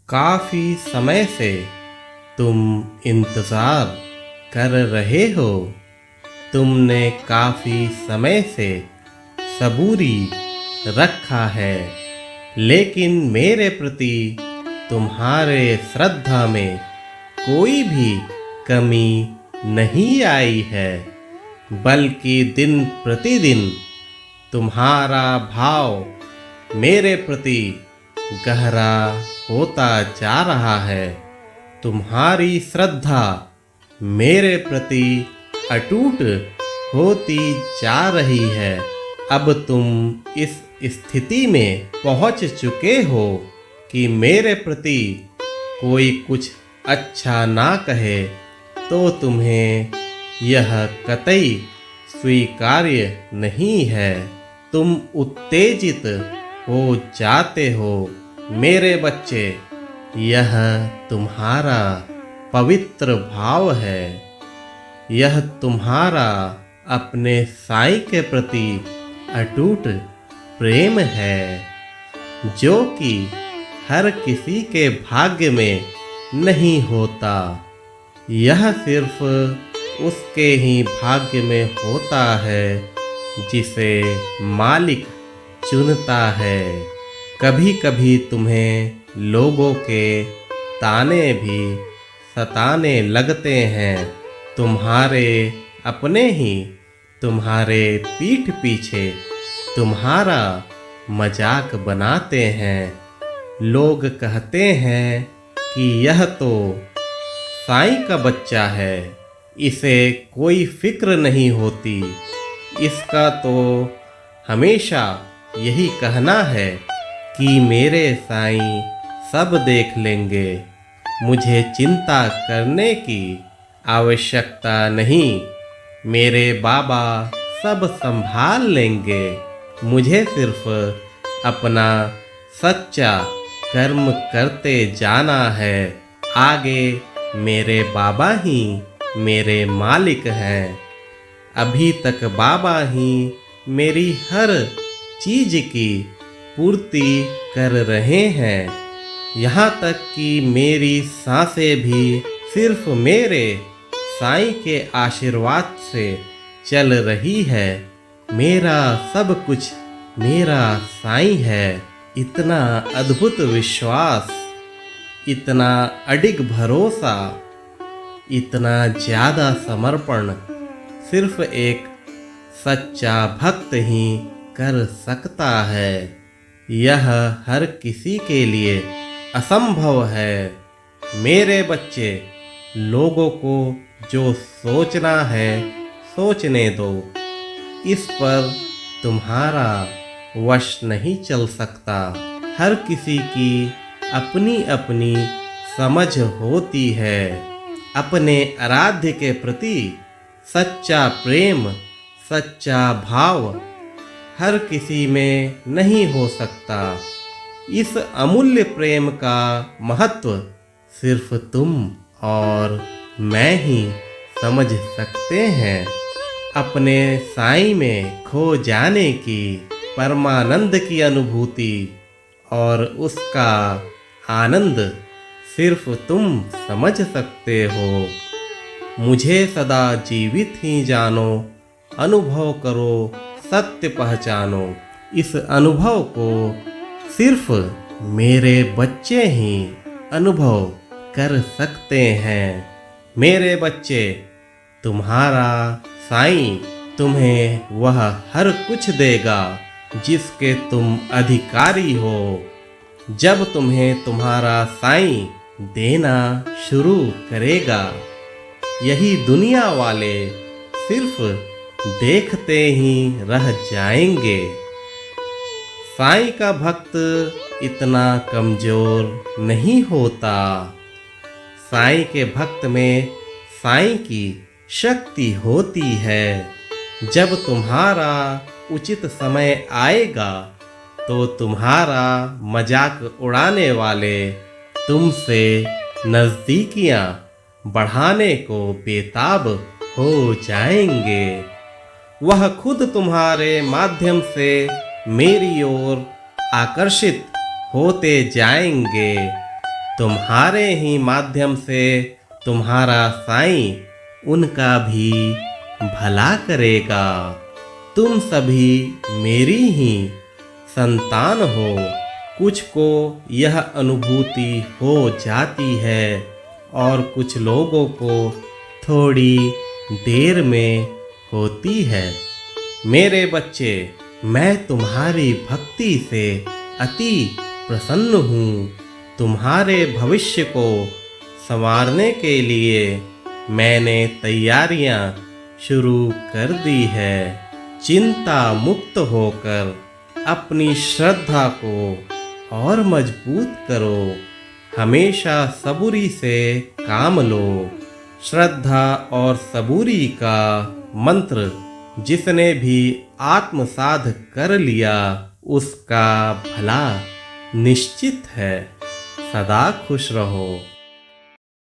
काफी समय से तुम इंतजार कर रहे हो। तुमने काफी समय से सबूरी रखा है, लेकिन मेरे प्रति तुम्हारे श्रद्धा में कोई भी कमी नहीं आई है, बल्कि दिन प्रतिदिन तुम्हारा भाव मेरे प्रति गहरा होता जा रहा है। तुम्हारी श्रद्धा मेरे प्रति अटूट होती जा रही है। अब तुम इस स्थिति में पहुंच चुके हो कि मेरे प्रति कोई कुछ अच्छा ना कहे तो तुम्हें यह कतई स्वीकार्य नहीं है। तुम उत्तेजित हो जाते हो मेरे बच्चे, यह तुम्हारा पवित्र भाव है। यह तुम्हारा अपने साईं के प्रति अटूट प्रेम है, जो कि हर किसी के भाग्य में नहीं होता। यह सिर्फ उसके ही भाग्य में होता है जिसे मालिक चुनता है। कभी कभी तुम्हें लोगों के ताने भी सताने लगते हैं। तुम्हारे अपने ही तुम्हारे पीठ पीछे तुम्हारा मजाक बनाते हैं। लोग कहते हैं कि यह तो साईं का बच्चा है, इसे कोई फिक्र नहीं होती। इसका तो हमेशा यही कहना है कि मेरे साईं सब देख लेंगे, मुझे चिंता करने की आवश्यकता नहीं, मेरे बाबा सब संभाल लेंगे। मुझे सिर्फ अपना सच्चा कर्म करते जाना है। आगे मेरे बाबा ही मेरे मालिक हैं। अभी तक बाबा ही मेरी हर चीज की पूर्ति कर रहे हैं। यहाँ तक कि मेरी सांसें भी सिर्फ मेरे साईं के आशीर्वाद से चल रही है। मेरा सब कुछ मेरा साईं है। इतना अद्भुत विश्वास, इतना अडिग भरोसा, इतना ज्यादा समर्पण सिर्फ एक सच्चा भक्त ही कर सकता है। यह हर किसी के लिए असंभव है। मेरे बच्चे, लोगों को जो सोचना है सोचने दो, इस पर तुम्हारा वश नहीं चल सकता। हर किसी की अपनी अपनी समझ होती है। अपने आराध्य के प्रति सच्चा प्रेम, सच्चा भाव हर किसी में नहीं हो सकता। इस अमूल्य प्रेम का महत्व सिर्फ तुम और मैं ही समझ सकते हैं। अपने साईं में खो जाने की परमानंद की अनुभूति और उसका आनंद सिर्फ तुम समझ सकते हो। मुझे सदा जीवित ही जानो, अनुभव करो, सत्य पहचानो। इस अनुभव को सिर्फ मेरे बच्चे ही अनुभव कर सकते हैं। मेरे बच्चे, तुम्हारा साईं तुम्हें वह हर कुछ देगा जिसके तुम अधिकारी हो। जब तुम्हें तुम्हारा साईं देना शुरू करेगा, यही दुनिया वाले सिर्फ देखते ही रह जाएंगे। साईं का भक्त इतना कमजोर नहीं होता। साईं के भक्त में साईं की शक्ति होती है। जब तुम्हारा उचित समय आएगा तो तुम्हारा मजाक उड़ाने वाले तुमसे नज़दीकियां बढ़ाने को बेताब हो जाएंगे। वह खुद तुम्हारे माध्यम से मेरी ओर आकर्षित होते जाएंगे। तुम्हारे ही माध्यम से तुम्हारा साईं उनका भी भला करेगा। तुम सभी मेरी ही संतान हो। कुछ को यह अनुभूति हो जाती है और कुछ लोगों को थोड़ी देर में होती है। मेरे बच्चे, मैं तुम्हारी भक्ति से अति प्रसन्न हूँ। तुम्हारे भविष्य को संवारने के लिए मैंने तैयारियां शुरू कर दी है। चिंता मुक्त होकर अपनी श्रद्धा को और मजबूत करो। हमेशा सबूरी से काम लो। श्रद्धा और सबूरी का मंत्र जिसने भी आत्मसाध कर लिया उसका भला निश्चित है। सदा खुश रहो।